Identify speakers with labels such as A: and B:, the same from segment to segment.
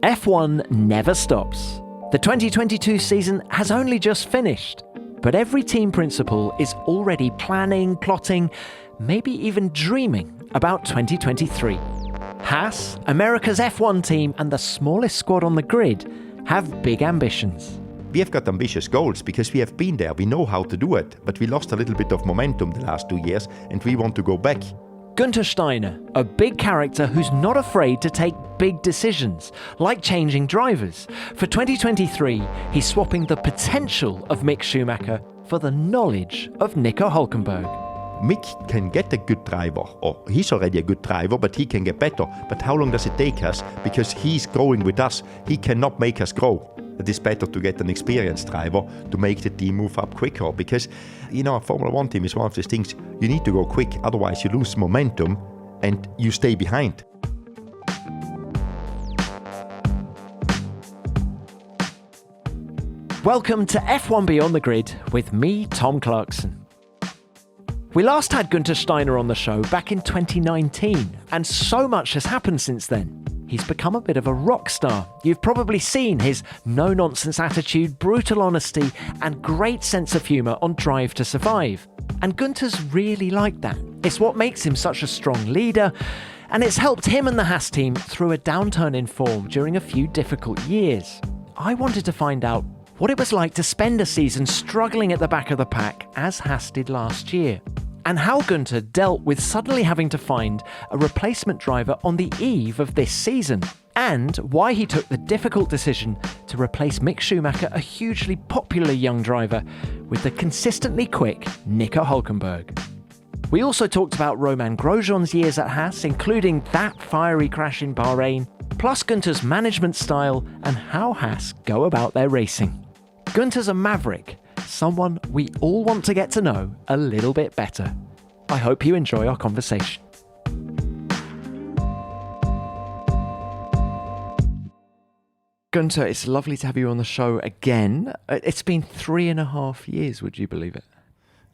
A: F1 never stops. The 2022 season has only just finished, but every team principal is already planning, plotting, maybe even dreaming about 2023. Haas, America's F1 team and the smallest squad on the grid, have big ambitions.
B: We have got ambitious goals because we have been there, we know how to do it, but we lost a little bit of momentum the last 2 years and we want to go back.
A: Guenther Steiner, a big character who's not afraid to take big decisions, like changing drivers. For 2023, he's swapping the potential of Mick Schumacher for the knowledge of Nico Hulkenberg.
B: Mick can get a good driver, or he's already a good driver, but he can get better. But how long does it take us? Because he's growing with us, he cannot make us grow. It is better to get an experienced driver to make the team move up quicker because, a Formula 1 team is one of these things, you need to go quick, otherwise you lose momentum and you stay behind.
A: Welcome to F1 Beyond the Grid with me, Tom Clarkson. We last had Guenther Steiner on the show back in 2019, and so much has happened since then. He's become a bit of a rock star. You've probably seen his no-nonsense attitude, brutal honesty, and great sense of humour on Drive to Survive. And Guenther's really like that. It's what makes him such a strong leader, and it's helped him and the Haas team through a downturn in form during a few difficult years. I wanted to find out what it was like to spend a season struggling at the back of the pack, as Haas did last year, and how Guenther dealt with suddenly having to find a replacement driver on the eve of this season, and why he took the difficult decision to replace Mick Schumacher, a hugely popular young driver, with the consistently quick Nico Hulkenberg. We also talked about Romain Grosjean's years at Haas, including that fiery crash in Bahrain, plus Guenther's management style and how Haas go about their racing. Guenther's a Maverick, someone we all want to get to know a little bit better. I hope you enjoy our conversation. Guenther, it's lovely to have you on the show again. It's been 3.5 years, would you believe it?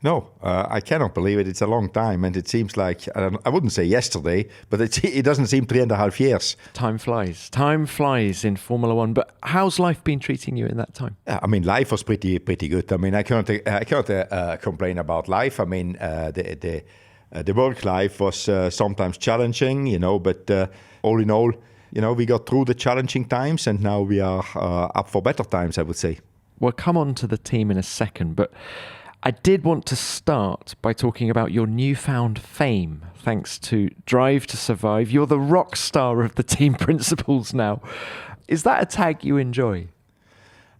B: No, I cannot believe it. It's a long time, and it seems like, I wouldn't say yesterday, but it doesn't seem 3.5 years.
A: Time flies. Time flies in Formula One, but how's life been treating you in that time?
B: Life was pretty good. I cannot complain about life. The work life was sometimes challenging, but all in all, we got through the challenging times, and now we are up for better times, I would say.
A: We'll come on to the team in a second, but I did want to start by talking about your newfound fame, thanks to Drive to Survive. You're the rock star of the team principals now. Is that a tag you enjoy?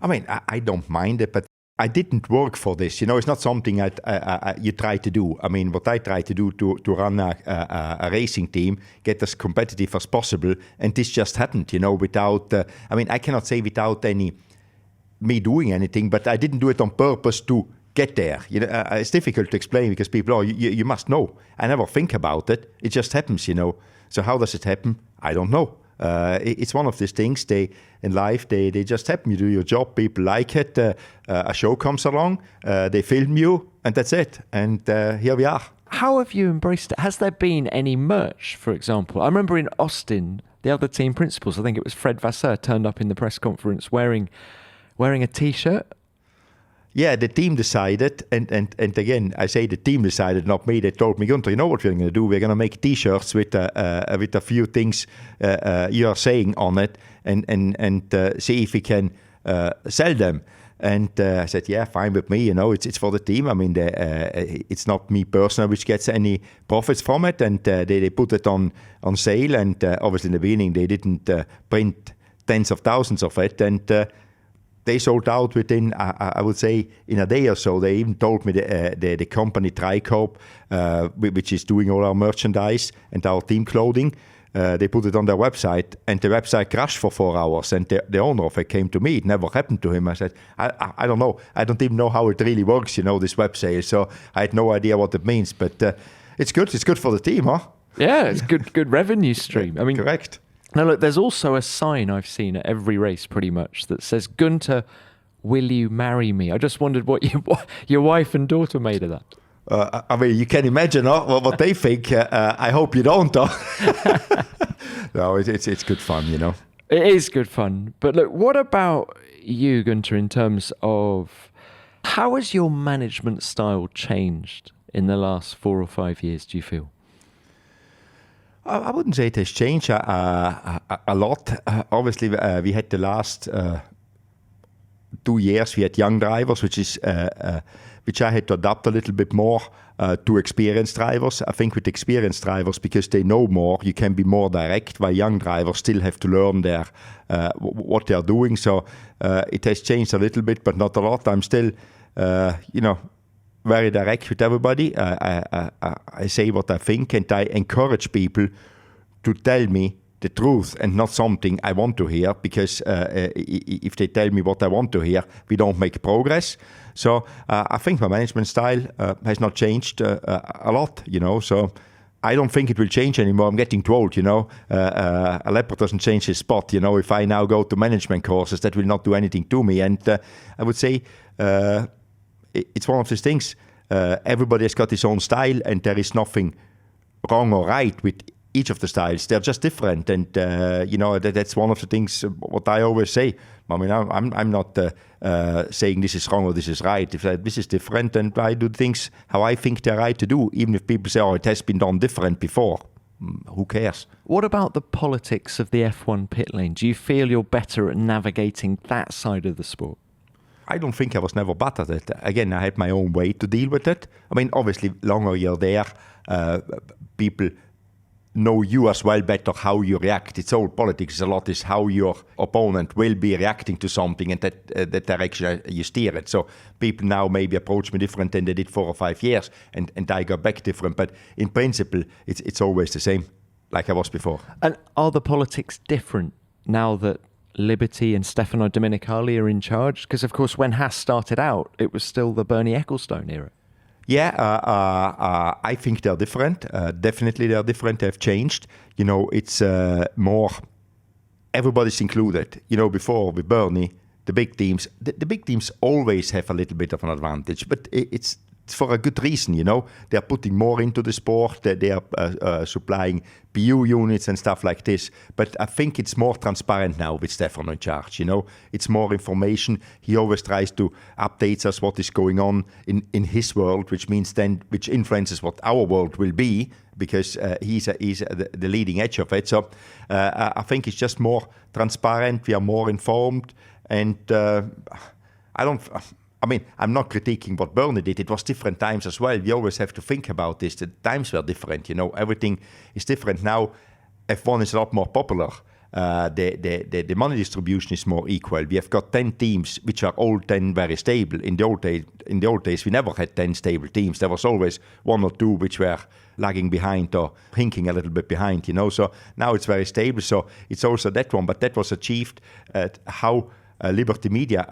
B: I don't mind it, but I didn't work for this. It's not something you try to do. What I try to do to run a racing team, get as competitive as possible, and this just happened, without, I cannot say without me doing anything, but I didn't do it on purpose to get there. It's difficult to explain because people, you must know. I never think about it. It just happens, So how does it happen? I don't know. It's one of these things. In life, they just happen. You do your job. People like it. A show comes along. They film you, and that's it. And here we are.
A: How have you embraced it? Has there been any merch, for example? I remember in Austin, the other team principals, I think it was Fred Vasseur, turned up in the press conference wearing a T-shirt.
B: Yeah, the team decided, and again, I say the team decided, not me. They told me, Guenther, you know what we're going to do? We're going to make T-shirts with a few things you are saying on it, and see if we can sell them. And I said, yeah, fine with me. It's for the team. It's not me personally which gets any profits from it, and they put it on sale. And obviously, in the beginning, they didn't print tens of thousands of it, and they sold out within, I would say, in a day or so. They even told me the company Tricorp, which is doing all our merchandise and our team clothing, they put it on their website, and the website crashed for 4 hours. And the owner of it came to me. It never happened to him. I said, I don't know. I don't even know how it really works, this web sale. So I had no idea what it means. But it's good. It's good for the team, huh?
A: Yeah, it's good revenue stream.
B: Correct.
A: Now, look, there's also a sign I've seen at every race pretty much that says, Guenther, will you marry me? I just wondered what your wife and daughter made of that.
B: You can imagine what they think. I hope you don't. No, it's good fun,
A: It is good fun. But look, what about you, Guenther, in terms of how has your management style changed in the last 4 or 5 years, do you feel?
B: I wouldn't say it has changed a lot. Obviously, we had the last 2 years, we had young drivers, which I had to adapt a little bit more to experienced drivers. I think with experienced drivers, because they know more, you can be more direct, while young drivers still have to learn what they're doing. So it has changed a little bit, but not a lot. I'm still, very direct with everybody. I say what I think, and I encourage people to tell me the truth and not something I want to hear, because if they tell me what I want to hear, we don't make progress. So I think my management style has not changed a lot, so I don't think it will change anymore. I'm getting too old, a leopard doesn't change his spot. If I now go to management courses, that will not do anything to me. And I would say it's one of these things. Everybody has got his own style, and there is nothing wrong or right with each of the styles. They're just different, and that's one of the things what I always say. I mean, I'm not saying this is wrong or this is right. If this is different, and I do things how I think they're right to do, even if people say, "Oh, it has been done different before." Who cares?
A: What about the politics of the F1 pit lane? Do you feel you're better at navigating that side of the sport?
B: I don't think I was never bad at it. Again, I had my own way to deal with it. I mean, obviously, longer you're there, people know you as well better how you react. It's all politics. A lot is how your opponent will be reacting to something, and that direction you steer it. So people now maybe approach me different than they did 4 or 5 years, and I go back different. But in principle, it's always the same, like I was before.
A: And are the politics different now that Liberty and Stefano Domenicali are in charge? Because, of course, when Haas started out, it was still the Bernie Ecclestone era.
B: Yeah, I think they're different. Definitely they're different. They've changed. It's more, everybody's included. Before with Bernie, the big teams always have a little bit of an advantage, but it's for a good reason, They're putting more into the sport. They are supplying PU units and stuff like this. But I think it's more transparent now with Stefano in charge, It's more information. He always tries to update us what is going on in his world, which influences what our world will be, because he's the leading edge of it. So I think it's just more transparent. We are more informed. And I'm not critiquing what Bernie did. It was different times as well. We always have to think about this. The times were different, Everything is different now. F1 is a lot more popular. The money distribution is more equal. We have got 10 teams, which are all 10 very stable. In the old days, we never had 10 stable teams. There was always 1 or 2 which were lagging behind or hinking a little bit behind, So now it's very stable. So it's also that one. But that was achieved how Liberty Media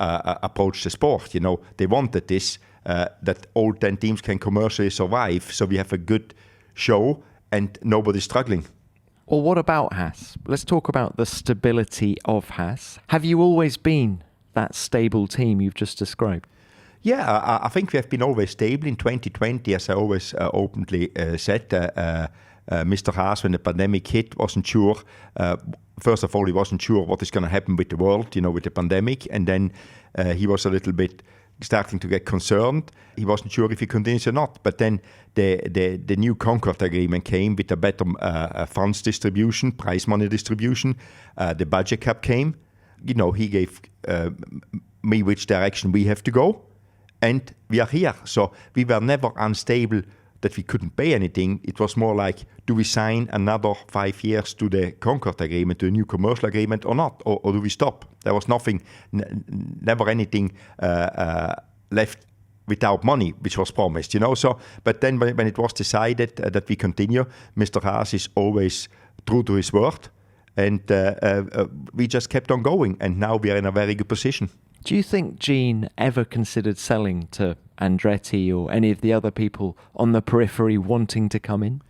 B: approached the sport. They wanted this, that all 10 teams can commercially survive, so we have a good show and nobody's struggling.
A: Well, what about Haas? Let's talk about the stability of Haas. Have you always been that stable team you've just described?
B: Yeah, I think we have been always stable. In 2020, as I always openly said, Mr. Haas, when the pandemic hit, wasn't sure. First of all, he wasn't sure what is going to happen with the world, with the pandemic. And then he was a little bit starting to get concerned. He wasn't sure if he continues or not. But then the new Concord agreement came with a better funds distribution, prize money distribution. The budget cap came. He gave me which direction we have to go. And we are here. So we were never unstable that we couldn't pay anything. It was more like, do we sign another 5 years to the Concord agreement, to a new commercial agreement or not? Or do we stop? There was nothing, never anything left without money, which was promised, So, but then when it was decided that we continue, Mr. Haas is always true to his word. And we just kept on going. And now we are in a very good position.
A: Do you think Gene ever considered selling to Andretti or any of the other people on the periphery wanting to come in?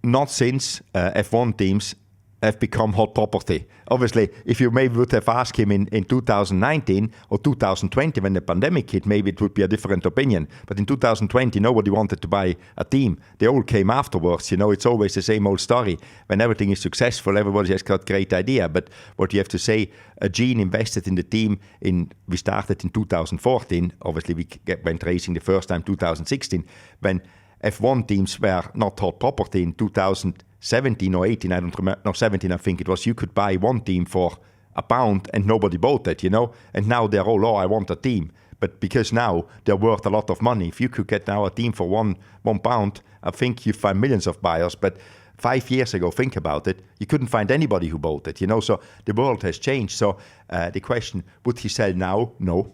B: Not since F1 teams have become hot property. Obviously, if you maybe would have asked him in 2019 or 2020 when the pandemic hit, maybe it would be a different opinion. But in 2020, nobody wanted to buy a team. They all came afterwards. It's always the same old story. When everything is successful, everybody has got great idea. But what you have to say, Gene invested in the team. We started in 2014. Obviously, we went racing the first time 2016 when F1 teams were not hot property in 2017 or 18, I don't remember, no, 17 I think it was, you could buy one team for £1 and nobody bought it, and now they're all, I want a team. But because now they're worth a lot of money, if you could get now a team for £1, I think you find millions of buyers. But 5 years ago, think about it, you couldn't find anybody who bought it, so the world has changed. So the question, would he sell now? No.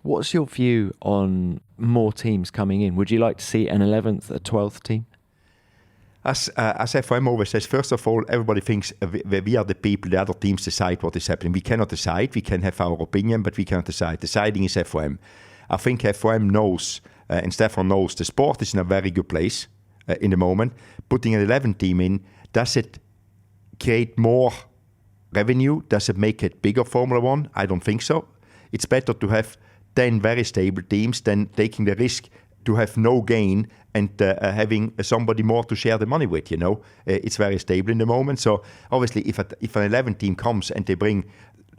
A: What's your view on more teams coming in? Would you like to see an 11th, a 12th team?
B: As FOM always says, first of all, everybody thinks we are the people, the other teams decide what is happening. We cannot decide. We can have our opinion, but we cannot decide. Deciding is FOM. I think FOM knows, and Stefan knows, the sport is in a very good place in the moment. Putting an 11 team in, does it create more revenue? Does it make it bigger Formula One? I don't think so. It's better to have 10 very stable teams than taking the risk to have no gain and having somebody more to share the money with, It's very stable in the moment. So obviously if an 11 team comes and they bring,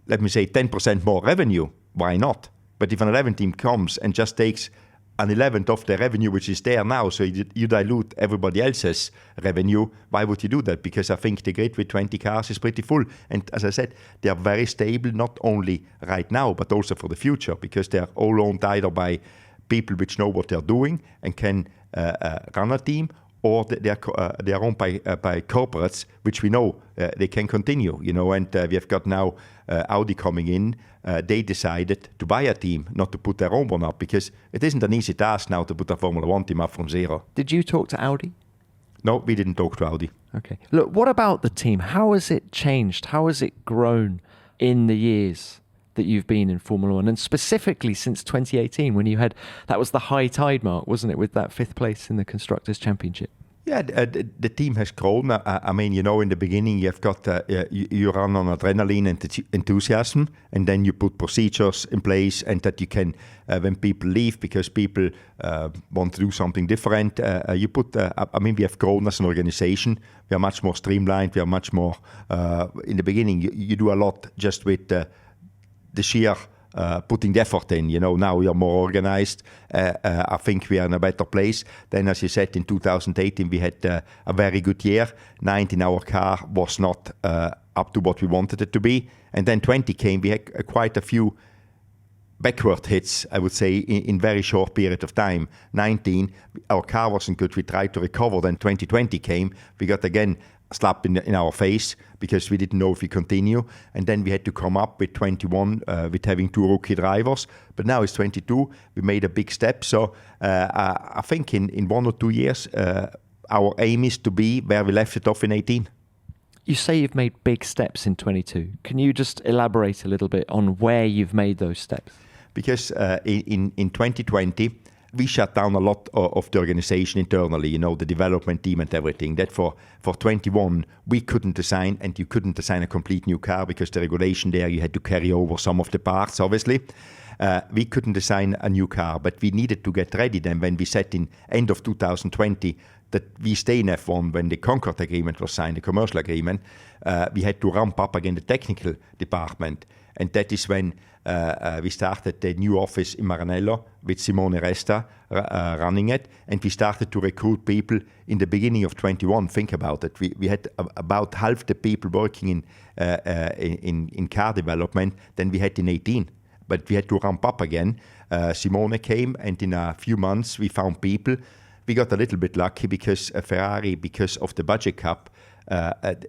B: let me say, 10% more revenue, why not? But if an 11 team comes and just takes an 11th of the revenue which is there now, so you dilute everybody else's revenue, why would you do that? Because I think the grid with 20 cars is pretty full. And as I said, they are very stable, not only right now, but also for the future, because they are all owned either by people which know what they're doing and can run a team, or they are owned by corporates, which we know they can continue, and we have got now Audi coming in. They decided to buy a team, not to put their own one up, because it isn't an easy task now to put a Formula One team up from zero.
A: Did you talk to Audi?
B: No, we didn't talk to Audi.
A: Okay. Look, what about the team? How has it changed? How has it grown in the years that you've been in Formula One, and specifically since 2018 when that was the high tide mark, wasn't it, with that 5th place in the Constructors' Championship?
B: Yeah, the team has grown. I mean, in the beginning you've got, you run on adrenaline and enthusiasm, and then you put procedures in place, and that you can, when people leave because people want to do something different, you put, we have grown as an organization. We are much more streamlined. We are much more, in the beginning, you do a lot just with the sheer putting the effort in. Now we are more organized. I think we are in a better place. Then, as you said, in 2018 we had a very good year. 19, our car was not up to what we wanted it to be. And then 20 came, we had quite a few backward hits, I would say, in very short period of time. 19, our car wasn't good. We tried to recover. Then 2020 came. We got again slap in our face because we didn't know if we continue. And then we had to come up with 21 with having 2 rookie drivers. But now it's 22. We made a big step. So I think in 1 or 2 years, our aim is to be where we left it off in 18.
A: You say you've made big steps in 22. Can you just elaborate a little bit on where you've made those steps?
B: Because in 2020, we shut down a lot of the organization internally, the development team and everything. That for 21, we couldn't design, and you couldn't design a complete new car because the regulation there, you had to carry over some of the parts, obviously. We couldn't design a new car, but we needed to get ready then when we set in end of 2020 that we stay in F1 when the Concord agreement was signed, the commercial agreement. We had to ramp up again the technical department. And that is when we started the new office in Maranello with Simone Resta running it. And we started to recruit people in the beginning of 21. Think about it. We had about half the people working in car development than we had in 18. But we had to ramp up again. Simone came, and in a few months we found people. We got a little bit lucky because Ferrari, because of the budget cap,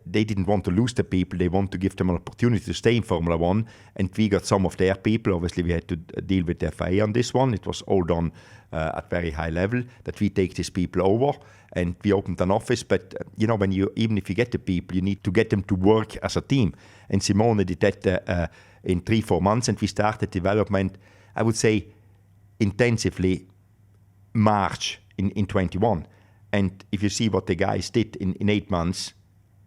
B: they didn't want to lose the people. They want to give them an opportunity to stay in Formula One, and we got some of their people. Obviously, we had to deal with the FIA on this one. It was all done at very high level, that we take these people over, and we opened an office. But, even if you get the people, you need to get them to work as a team. And Simone did that in 3-4 months, and we started development, I would say, intensively March in 21. And if you see what the guys did in 8 months,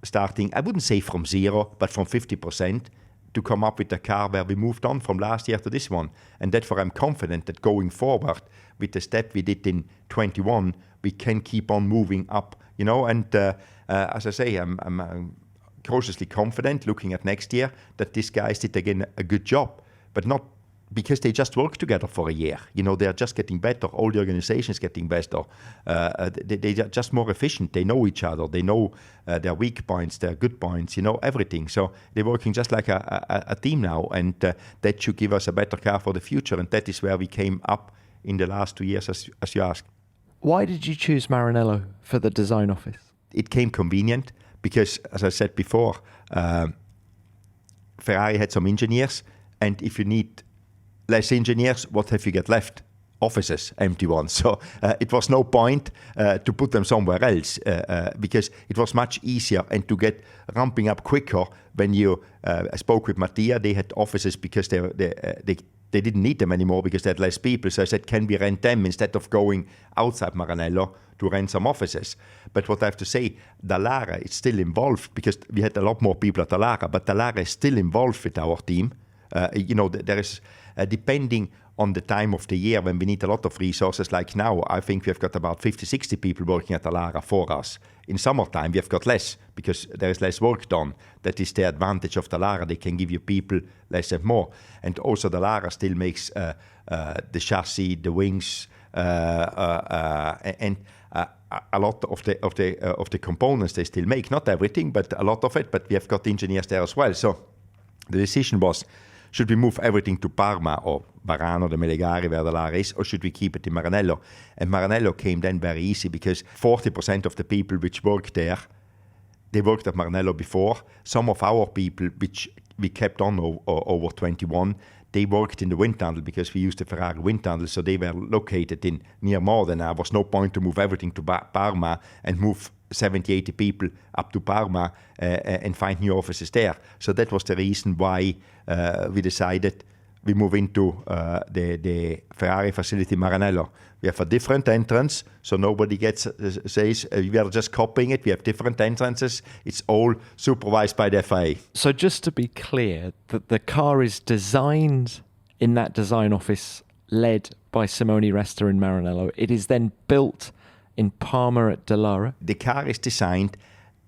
B: starting, I wouldn't say from zero, but from 50%, to come up with a car where we moved on from last year to this one. And therefore I'm confident that going forward, with the step we did in 21, we can keep on moving up, and as I say, I'm cautiously confident looking at next year that these guys did again a good job, but not because they just worked together for a year. They're just getting better. All the organizations getting better. They are just more efficient. They know each other. They know their weak points, their good points, everything. So they're working just like a team now, and that should give us a better car for the future. And that is where we came up in the last 2 years, as you asked.
A: Why did you choose Maranello for the design office?
B: It came convenient because, as I said before, Ferrari had some engineers, and if you need less engineers, what have you got left? Offices, empty ones. So it was no point to put them somewhere else because it was much easier and to get ramping up quicker when you spoke with Mattia. They had offices because they didn't need them anymore because they had less people. So I said, can we rent them instead of going outside Maranello to rent some offices? But what I have to say, Dallara is still involved because we had a lot more people at Dallara, but Dallara is still involved with our team. There is, depending on the time of the year when we need a lot of resources, like now, I think we've got about 50, 60 people working at Dallara for us. In summertime, we have got less because there is less work done. That is the advantage of Dallara. They can give you people less and more. And also Dallara still makes the chassis, the wings, and a lot of the components they still make. Not everything, but a lot of it. But we have got engineers there as well. So the decision was, should we move everything to Parma or Varano, the Melegari, where Dallara is, or should we keep it in Maranello? And Maranello came then very easy because 40% of the people which worked there, they worked at Maranello before. Some of our people, which we kept on over 21, they worked in the wind tunnel because we used the Ferrari wind tunnel, so they were located in near Modena. There was no point to move everything to Parma and move 70, 80 people up to Parma and find new offices there. So that was the reason why we decided we move into the Ferrari facility Maranello. We have a different entrance, so nobody says we are just copying it. We have different entrances. It's all supervised by the FIA.
A: So just to be clear, that the car is designed in that design office led by Simone Resta in Maranello. It is then built in Parma at Dallara.
B: The car is designed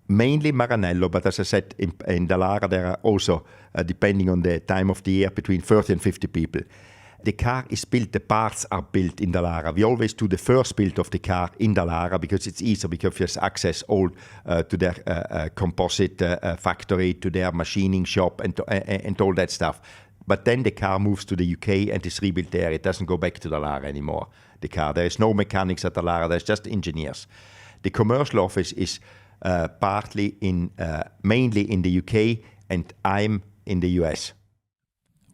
B: mainly Maranello, but as I said, in Dallara there are also, depending on the time of the year, between 30 and 50 people. The car is built, the parts are built in Dallara. We always do the first build of the car in Dallara because it's easier, because there's access all to their composite factory, to their machining shop and all that stuff. But then the car moves to the UK and is rebuilt there. It doesn't go back to Dallara anymore, the car. There is no mechanics at Dallara, there's just engineers. The commercial office is mainly in the UK, and I'm in the US.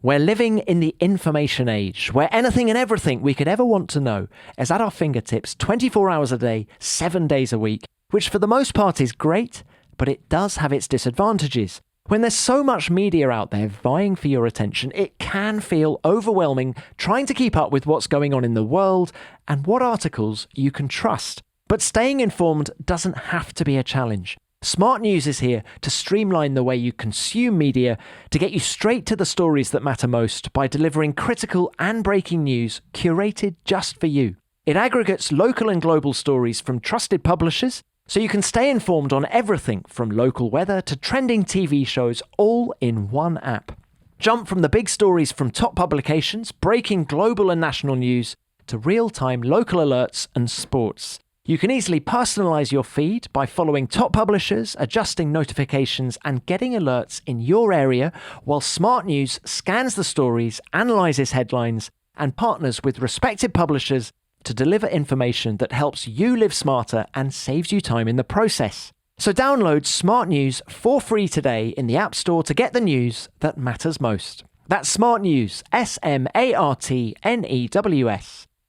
A: We're living in the information age, where anything and everything we could ever want to know is at our fingertips 24 hours a day, 7 days a week, which for the most part is great, but it does have its disadvantages. When there's so much media out there vying for your attention, it can feel overwhelming trying to keep up with what's going on in the world and what articles you can trust. But staying informed doesn't have to be a challenge. Smart News is here to streamline the way you consume media, to get you straight to the stories that matter most by delivering critical and breaking news curated just for you. It aggregates local and global stories from trusted publishers, so you can stay informed on everything from local weather to trending TV shows, all in one app. Jump from the big stories from top publications, breaking global and national news, to real-time local alerts and sports. You can easily personalize your feed by following top publishers, adjusting notifications, and getting alerts in your area, while Smart News scans the stories, analyzes headlines, and partners with respected publishers to deliver information that helps you live smarter and saves you time in the process. So download Smart News for free today in the App Store to get the news that matters most. That's Smart News, SMARTNEWS.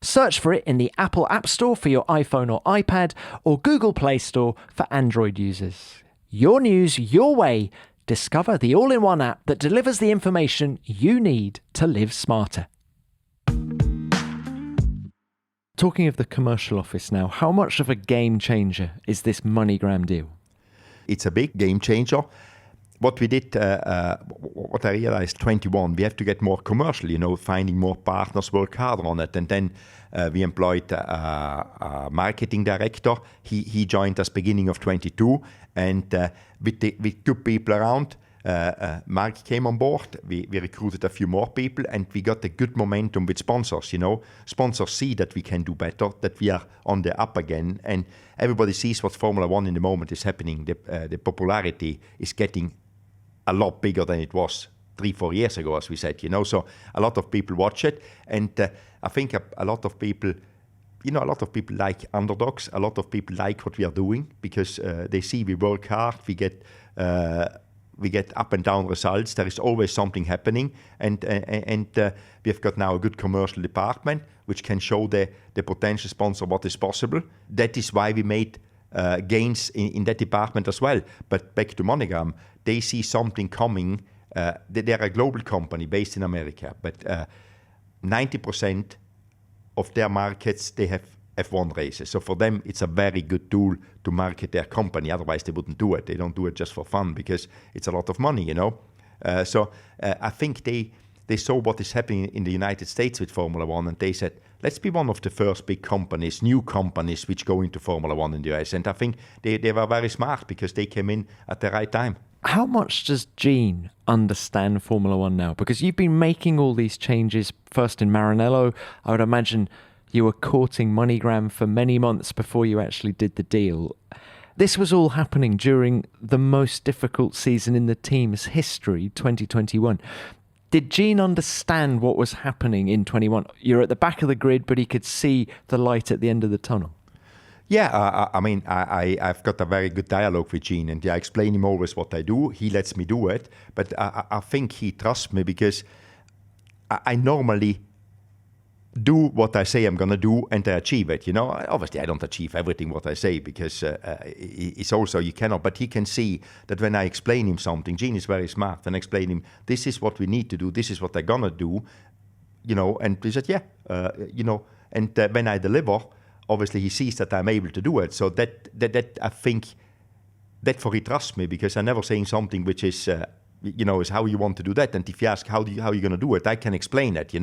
A: Search for it in the Apple App Store for your iPhone or iPad, or Google Play Store for Android users. Your news, your way. Discover the all-in-one app that delivers the information you need to live smarter. Talking of the commercial office now, how much of a game changer is this MoneyGram deal?
B: It's a big game changer. What we did, what I realized 21, we have to get more commercial, finding more partners, work harder on it. And then we employed a marketing director. He joined us beginning of 22. And with good people around, Mark came on board. We recruited a few more people, and we got a good momentum with sponsors. Sponsors see that we can do better, that we are on the up again, and everybody sees what Formula One in the moment is happening. The popularity is getting a lot bigger than it was 3-4 years ago, as we said. So a lot of people watch it, and I think a lot of people. A lot of people like underdogs. A lot of people like what we are doing because they see we work hard. We get up and down results. There is always something happening, and we have got now a good commercial department which can show the potential sponsor what is possible. That is why we made gains in that department as well. But back to Monogram, they see something coming. They're a global company based in America, but 90% of their markets, they have F1 races. So for them, it's a very good tool to market their company. Otherwise, they wouldn't do it. They don't do it just for fun because it's a lot of money, So I think they saw what is happening in the United States with Formula One, and they said, let's be one of the first big companies, new companies, which go into Formula One in the US. And I think they were very smart because they came in at the right time.
A: How much does Gene understand Formula One now? Because you've been making all these changes, first in Maranello. I would imagine you were courting MoneyGram for many months before you actually did the deal. This was all happening during the most difficult season in the team's history, 2021. Did Gene understand what was happening in 21? You're at the back of the grid, but he could see the light at the end of the tunnel.
B: Yeah, I've got a very good dialogue with Gene, and I explain him always what I do. He lets me do it, but I think he trusts me because I normally do what I say I'm going to do, and I achieve it. Obviously I don't achieve everything what I say because it's also you cannot. But he can see that when I explain him something, Gene is very smart, and explain him this is what we need to do, this is what I'm gonna do, And he said, yeah, And when I deliver, obviously he sees that I'm able to do it. So that I think that for he trusts me because I'm never saying something which is. Is how you want to do that. And if you ask how you're going to do it, I can explain it,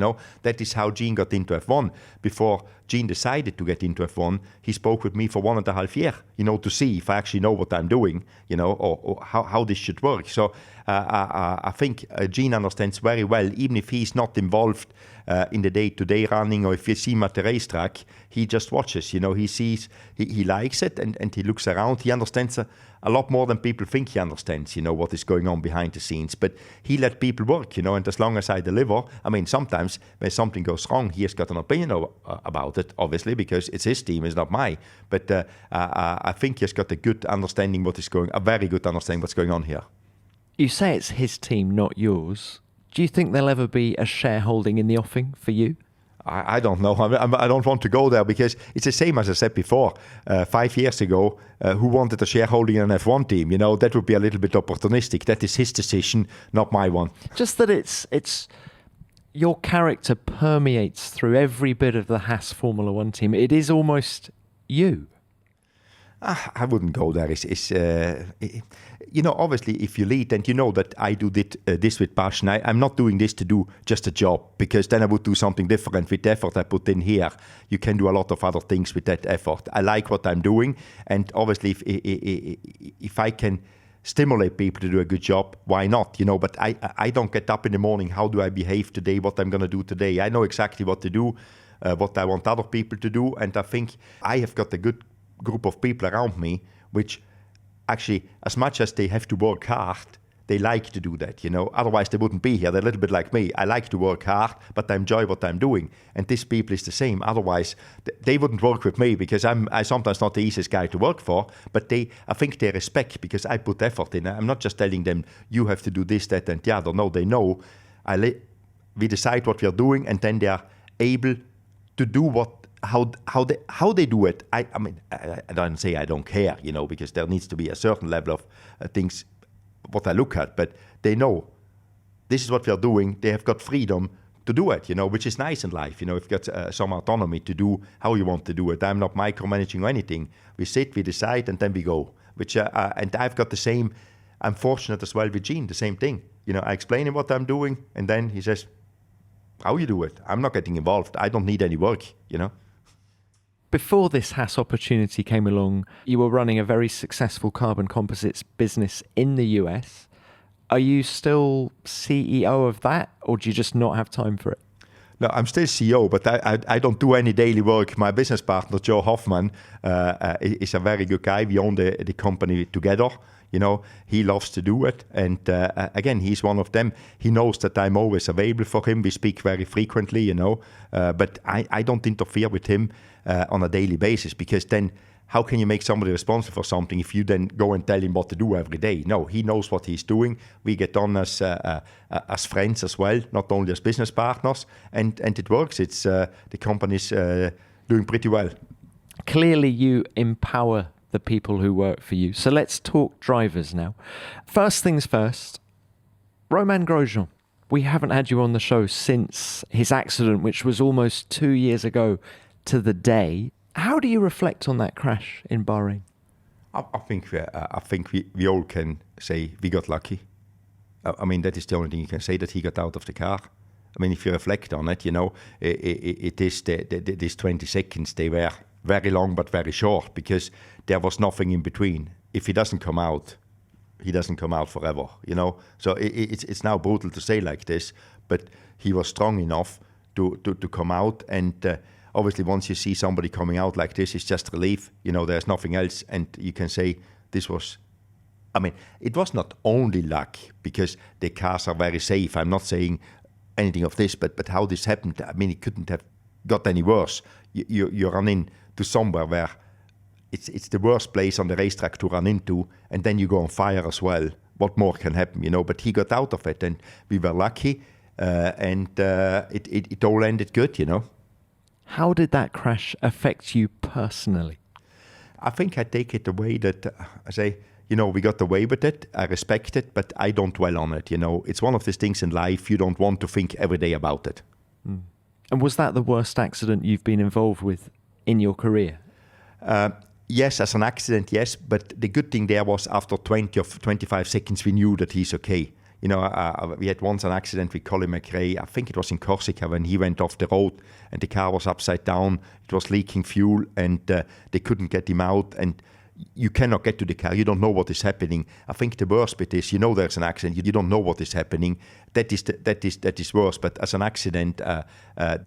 B: That is how Gene got into F1. Before Gene decided to get into F1, he spoke with me for 1.5 years, to see if I actually know what I'm doing, or how this should work. So I think Gene understands very well, even if he's not involved in the day-to-day running, or if you see him at the racetrack, he just watches, he sees, he likes it, and he looks around. He understands a lot more than people think he understands, what is going on behind the scenes. But he let people work, and as long as I deliver, sometimes when something goes wrong, he has got an opinion about it, obviously, because it's his team, it's not mine. But I think he has got a good understanding a very good understanding what's going on here.
A: You say it's his team, not yours. Do you think there'll ever be a shareholding in the offing for you?
B: I don't know. I don't want to go there because it's the same as I said before. 5 years ago, who wanted a shareholding in an F1 team? That would be a little bit opportunistic. That is his decision, not my one.
A: Just that it's your character permeates through every bit of the Haas Formula One team. It is almost you.
B: I wouldn't go there. Obviously, if you lead, and that I do this with passion. I'm not doing this to do just a job, because then I would do something different with the effort I put in here. You can do a lot of other things with that effort. I like what I'm doing, and obviously, if I can stimulate people to do a good job, why not? But I don't get up in the morning, how do I behave today, what I'm going to do today. I know exactly what to do, what I want other people to do, and I think I have got a good group of people around me, which actually, as much as they have to work hard, they like to do that, Otherwise, they wouldn't be here. They're a little bit like me. I like to work hard, but I enjoy what I'm doing. And these people is the same. Otherwise, they wouldn't work with me because I'm sometimes not the easiest guy to work for. But I think they respect because I put effort in. I'm not just telling them, you have to do this, that, and the other. No, they know. We decide what we are doing, and then they are able to do how they do it. I don't say I don't care, because there needs to be a certain level of things what I look at, but they know this is what we are doing. They have got freedom to do it, which is nice in life. You've got some autonomy to do how you want to do it. I'm not micromanaging or anything. We sit, we decide, and then we go. which and I've got the same. I'm fortunate as well with Gene, the same thing. I explain him what I'm doing, and then he says, how you do it? I'm not getting involved. I don't need any work,
A: Before this Haas opportunity came along, you were running a very successful carbon composites business in the US. Are you still CEO of that, or do you just not have time for it?
B: No, I'm still CEO, but I don't do any daily work. My business partner, Joe Hoffman, is a very good guy. We own the company together. He loves to do it. And again, he's one of them. He knows that I'm always available for him. We speak very frequently, but I don't interfere with him on a daily basis, because then how can you make somebody responsible for something if you then go and tell him what to do every day? No, he knows what he's doing. We get on as friends as well, not only as business partners, and it works. It's the company's doing pretty well.
A: Clearly, you empower the people who work for you. So let's talk drivers now. First things first, Romain Grosjean. We haven't had you on the show since his accident, which was almost 2 years ago to the day. How do you reflect on that crash in Bahrain?
B: I think we all can say we got lucky. I mean, that is the only thing you can say, that he got out of the car. I mean, if you reflect on it, it is these 20 seconds, they were very long but very short, because there was nothing in between. If he doesn't come out, he doesn't come out forever, So it's now brutal to say like this, but he was strong enough to come out. And obviously, once you see somebody coming out like this, it's just relief. There's nothing else. And you can say this was, it was not only luck, because the cars are very safe. I'm not saying anything of this, but how this happened, it couldn't have got any worse. You run into somewhere where it's the worst place on the racetrack to run into, and then you go on fire as well. What more can happen, But he got out of it, and we were lucky, and it all ended good,
A: How did that crash affect you personally?
B: I think I take it away that I say, we got away with it. I respect it, but I don't dwell on it. It's one of these things in life you don't want to think every day about it.
A: Mm. And was that the worst accident you've been involved with in your career?
B: Yes, as an accident, yes. But the good thing there was, after 20 or 25 seconds, we knew that he's okay. We had once an accident with Colin McRae. I think it was in Corsica, when he went off the road and the car was upside down. It was leaking fuel, and they couldn't get him out. And you cannot get to the car. You don't know what is happening. I think the worst bit is, there's an accident. You don't know what is happening. That is worse. But as an accident,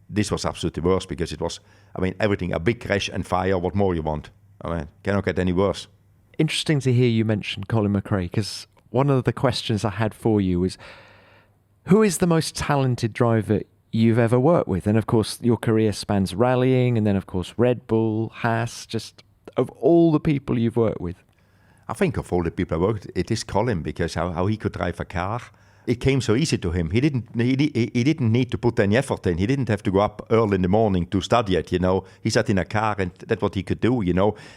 B: this was absolutely worse, because it was, everything, a big crash and fire. What more you want? Cannot get any worse.
A: Interesting to hear you mention Colin McRae, because one of the questions I had for you was, who is the most talented driver you've ever worked with? And of course, your career spans rallying, and then of course Red Bull, Haas, just of all the people you've worked with.
B: I think of all the people I worked with, it is Colin, because how he could drive a car. It came so easy to him. He didn't need to put any effort in. He didn't have to go up early in the morning to study it, He sat in a car, and that's what he could do,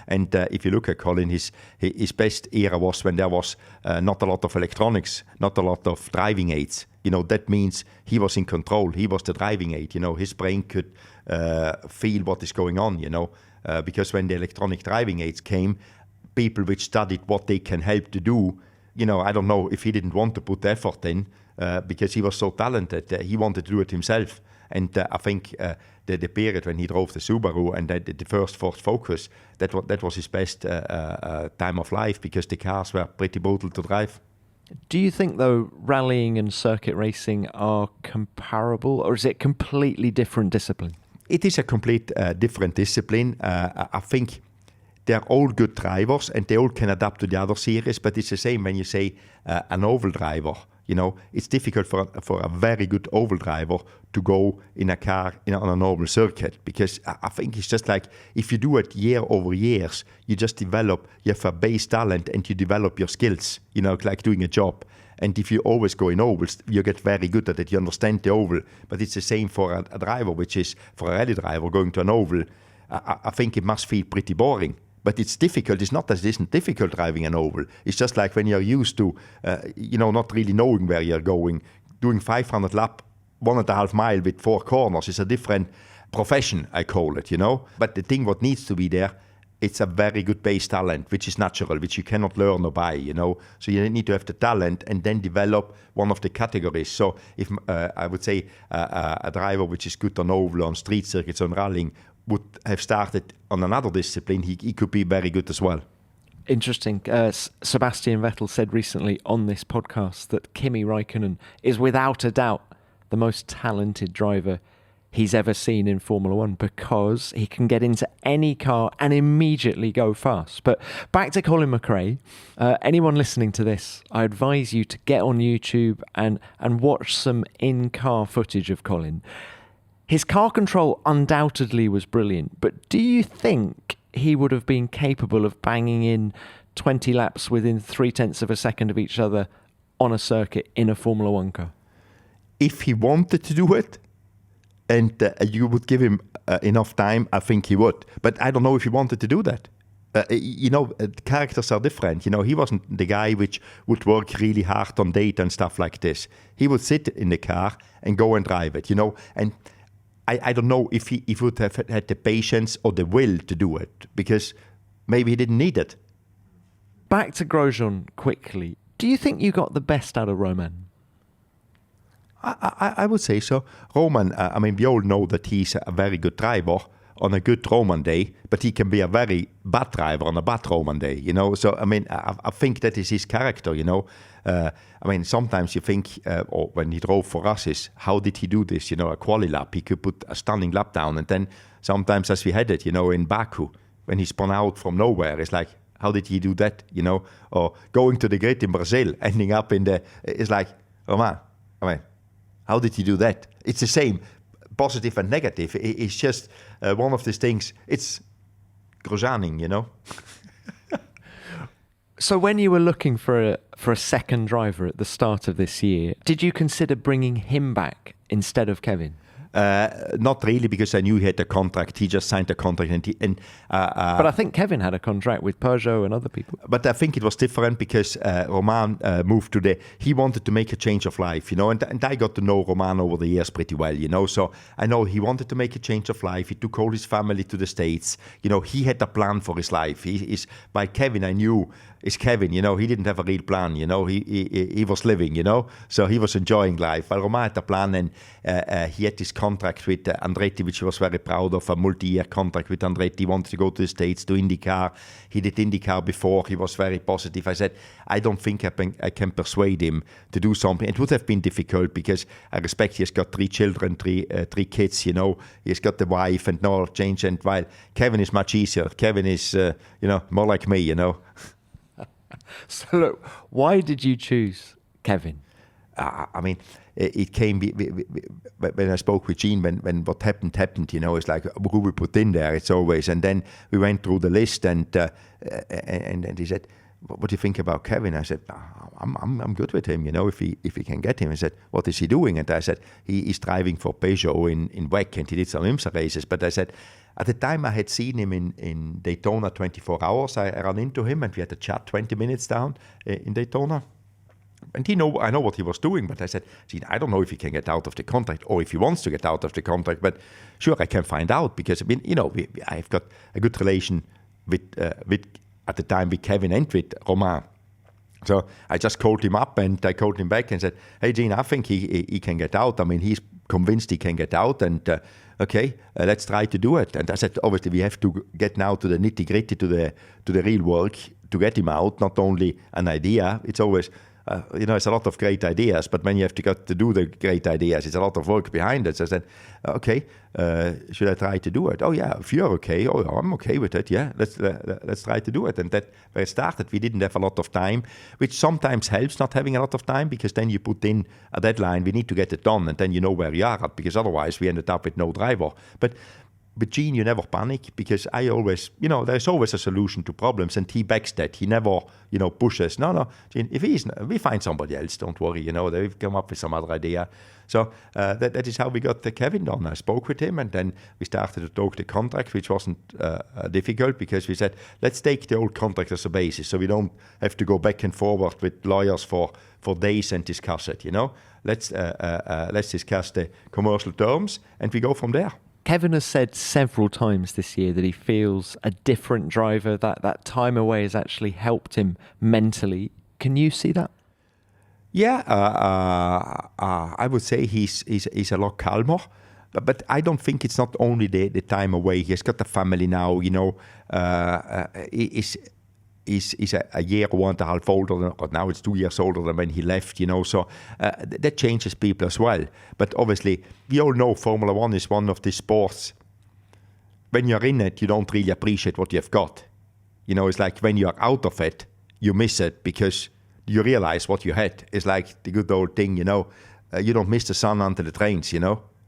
B: And if you look at Colin, his best era was when there was not a lot of electronics, not a lot of driving aids. That means he was in control. He was the driving aid, His brain could feel what is going on, Because when the electronic driving aids came, people which studied what they can help to do, I don't know if he didn't want to put the effort in, because he was so talented. He wanted to do it himself. And I think the period when he drove the Subaru and the first Ford Focus, that was his best time of life, because the cars were pretty brutal to drive.
A: Do you think, though, rallying and circuit racing are comparable, or is it a completely different discipline?
B: It is a complete different discipline. I think they're all good drivers, and they all can adapt to the other series, but it's the same when you say an oval driver. It's difficult for a very good oval driver to go in a car on an oval circuit, because I think it's just like, if you do it year over years, you just develop, you have a base talent, and you develop your skills, like doing a job. And if you always go in ovals, you get very good at it, you understand the oval. But it's the same for a driver, which is, for a rally driver going to an oval, I think it must feel pretty boring. But it's difficult. It's not that it isn't difficult driving an oval. It's just like when you're used to, not really knowing where you're going. Doing 500 lap, 1.5 mile with 4 corners is a different profession, I call it, But the thing what needs to be there, it's a very good base talent, which is natural, which you cannot learn or buy, So you need to have the talent and then develop one of the categories. So if I would say a driver which is good on oval, on street circuits, on rallying, would have started on another discipline, he could be very good as well.
A: Interesting. Sebastian Vettel said recently on this podcast that Kimi Räikkönen is without a doubt the most talented driver he's ever seen in Formula One because he can get into any car and immediately go fast. But back to Colin McRae. Anyone listening to this, I advise you to get on YouTube and watch some in-car footage of Colin. His car control undoubtedly was brilliant, but do you think he would have been capable of banging in 20 laps within 0.3 of a second of each other on a circuit in a Formula One car?
B: If he wanted to do it, and you would give him enough time, I think he would. But I don't know if he wanted to do that. Characters are different. He wasn't the guy which would work really hard on data and stuff like this. He would sit in the car and go and drive it, And I don't know if he would have had the patience or the will to do it, because maybe he didn't need it.
A: Back to Grosjean quickly. Do you think you got the best out of Romain?
B: I would say so. Romain, we all know that he's a very good driver on a good Romain day, but he can be a very bad driver on a bad Romain day, So, I think that is his character, Sometimes you think, or when he drove for us, is how did he do this? A quali lap, he could put a stunning lap down. And then sometimes, as we had it, in Baku, when he spun out from nowhere, it's like, how did he do that? Or going to the grid in Brazil, ending up it's like, Romain, how did he do that? It's the same, positive and negative. It's just one of these things. It's Grosjeaning,
A: So when you were looking for a second driver at the start of this year, did you consider bringing him back instead of Kevin?
B: Not really, because I knew he had a contract. He just signed a contract,
A: but I think Kevin had a contract with Peugeot and other people.
B: But I think it was different because Romain moved he wanted to make a change of life, and I got to know Romain over the years pretty well, So I know he wanted to make a change of life. He took all his family to the States. He had a plan for his life. By Kevin, I knew is Kevin, he didn't have a real plan, he was living, so he was enjoying life. Well, Romain had a plan, and he had this contract with Andretti, which he was very proud of, a multi-year contract with Andretti. He wanted to go to the States, to IndyCar. He did IndyCar before. He was very positive. I said, I don't think I can persuade him to do something. It would have been difficult because I respect he has got 3 children, three kids, He's got the wife and no change. And while Kevin is much easier, Kevin is, more like me,
A: So look, why did you choose Kevin?
B: It came when I spoke with Gene, when what happened, it's like, who we put in there, it's always, and then we went through the list, and he said, what do you think about Kevin? I said, I'm good with him, if he can get him. He said, what is he doing? And I said, he's driving for Peugeot in WEC, and he did some IMSA races. But I said, at the time I had seen him in Daytona 24 hours, I ran into him and we had a chat 20 minutes down in Daytona. And I know what he was doing, but I said, Gene, I don't know if he can get out of the contract or if he wants to get out of the contract, but sure, I can find out, because I've got a good relation with at the time with Kevin and with Romain. So I just called him up and I called him back and said, hey, Gene, I think he can get out. He's convinced he can get out, and let's try to do it. And I said, obviously, we have to get now to the nitty-gritty, to the real work to get him out, not only an idea. It's always... it's a lot of great ideas, but when you have to do the great ideas, it's a lot of work behind it. So I said, okay, should I try to do it? Oh yeah, if you're okay, I'm okay with it. Yeah, let's try to do it. And that where it started. We didn't have a lot of time, which sometimes helps not having a lot of time, because then you put in a deadline. We need to get it done, and then you know where you are at, because otherwise we ended up with no driver. But with Gene, you never panic, because I always, there's always a solution to problems, and he backs that. He never, pushes. No, Gene, we find somebody else, don't worry, they've come up with some other idea. So that is how we got the Kevin done. I spoke with him, and then we started to talk the contract, which wasn't difficult, because we said, let's take the old contract as a basis, so we don't have to go back and forward with lawyers for days and discuss it, Let's discuss the commercial terms, and we go from there.
A: Kevin has said several times this year that he feels a different driver, that time away has actually helped him mentally. Can you see that?
B: Yeah, I would say he's a lot calmer. But I don't think it's not only the time away. He's got a family now, he's a year, 1.5 older than, or now it's 2 years older than when he left, so that changes people as well. But obviously, we all know Formula One is one of the sports. When you're in it, you don't really appreciate what you've got. It's like when you're out of it, you miss it because you realize what you had. It's like the good old thing, you don't miss the sun until it rains,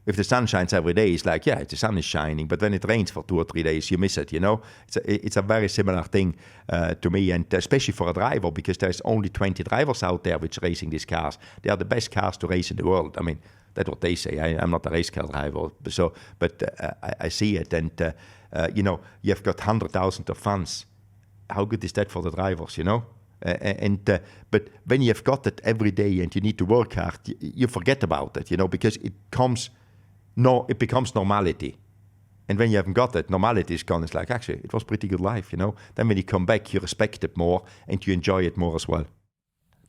B: If the sun shines every day, it's like, yeah, the sun is shining. But when it rains for 2 or 3 days, you miss it, It's a very similar thing to me, and especially for a driver, because there's only 20 drivers out there which are racing these cars. They are the best cars to race in the world. I mean, that's what they say. I'm not a race car driver, but I see it. And, you've got 100,000 of fans. How good is that for the drivers, but when you've got it every day and you need to work hard, you forget about it, because it becomes normality. And when you haven't got it, normality is gone. It's like, actually, it was pretty good life, Then when you come back, you respect it more and you enjoy it more as well.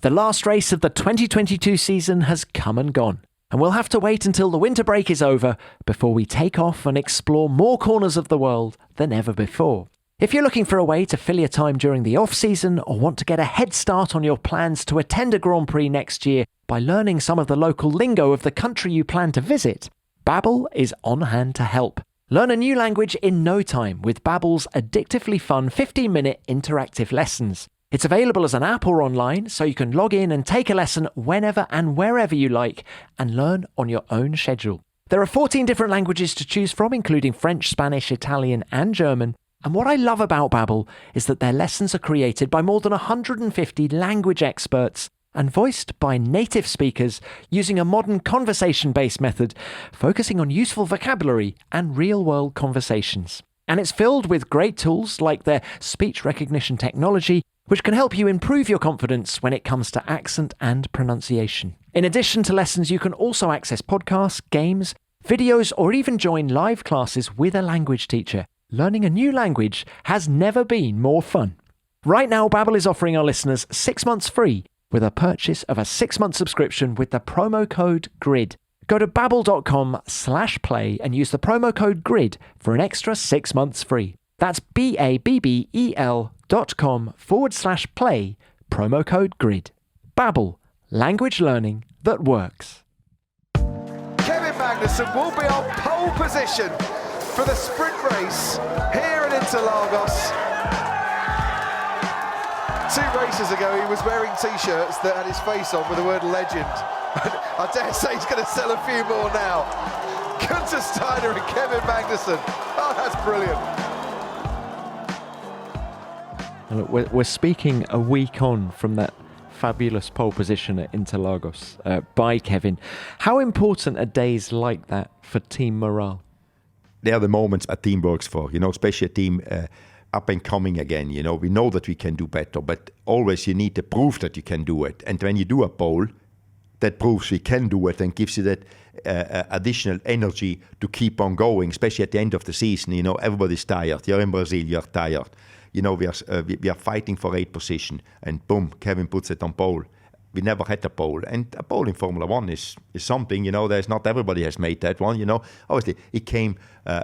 A: The last race of the 2022 season has come and gone, and we'll have to wait until the winter break is over before we take off and explore more corners of the world than ever before. If you're looking for a way to fill your time during the off-season or want to get a head start on your plans to attend a Grand Prix next year by learning some of the local lingo of the country you plan to visit, Babbel is on hand to help. Learn a new language in no time with Babbel's addictively fun 15-minute interactive lessons. It's available as an app or online, so you can log in and take a lesson whenever and wherever you like and learn on your own schedule. There are 14 different languages to choose from, including French, Spanish, Italian and German. And what I love about Babbel is that their lessons are created by more than 150 language experts and voiced by native speakers using a modern conversation-based method, focusing on useful vocabulary and real-world conversations. And it's filled with great tools like their speech recognition technology, which can help you improve your confidence when it comes to accent and pronunciation. In addition to lessons, you can also access podcasts, games, videos, or even join live classes with a language teacher. Learning a new language has never been more fun. Right now, Babbel is offering our listeners 6 months free with a purchase of a 6-month subscription with the promo code GRID. Go to babbel.com/play and use the promo code GRID for an extra 6 months free. That's babbel.com/play, promo code GRID. Babbel, language learning that works.
C: Kevin Magnussen will be on pole position for the sprint race here in Interlagos. 2 races ago, he was wearing T-shirts that had his face on with the word legend. I dare say he's going to sell a few more now. Guenther Steiner and Kevin Magnussen. Oh, that's brilliant.
A: Look, we're speaking a week on from that fabulous pole position at Interlagos by Kevin. How important are days like that for team morale?
B: They are the moments a team works for, especially a team up and coming again. We know that we can do better, but always you need to prove that you can do it. And when you do a pole, that proves we can do it and gives you that additional energy to keep on going, especially at the end of the season. Everybody's tired. You're in Brazil, you're tired. We are fighting for 8th position, and boom, Kevin puts it on pole. We never had a pole, and a pole in Formula One is something. There's not everybody has made that one. Obviously it came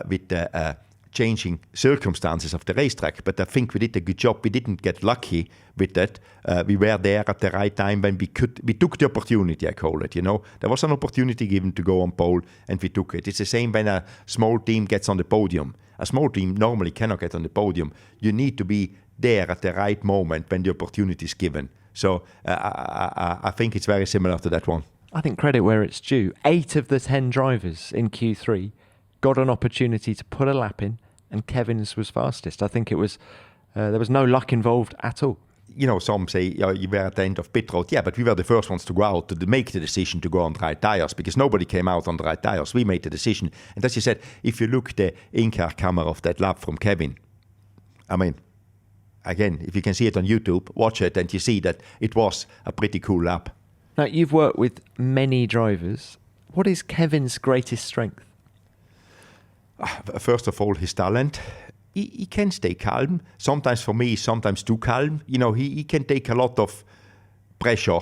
B: with the changing circumstances of the racetrack, but I think we did a good job. We didn't get lucky with that. We were there at the right time when we took the opportunity, I call it. There was an opportunity given to go on pole, and we took it. It's the same when a small team gets on the podium. A small team normally cannot get on the podium. You need to be there at the right moment when the opportunity is given. So I think it's very similar to that one.
A: I think credit where it's due. 8 of the 10 drivers in Q3 got an opportunity to put a lap in, and Kevin's was fastest. I think it was there was no luck involved at all.
B: Some say you were at the end of pit road. Yeah, but we were the first ones to go out to make the decision to go on the right tires, because nobody came out on the right tires. We made the decision. And as you said, if you look the in-car camera of that lap from Kevin, I mean, again, if you can see it on YouTube, watch it and you see that it was a pretty cool lap.
A: Now, you've worked with many drivers. What is Kevin's greatest strength?
B: First of all, his talent. He can stay calm. Sometimes for me, sometimes too calm. He can take a lot of pressure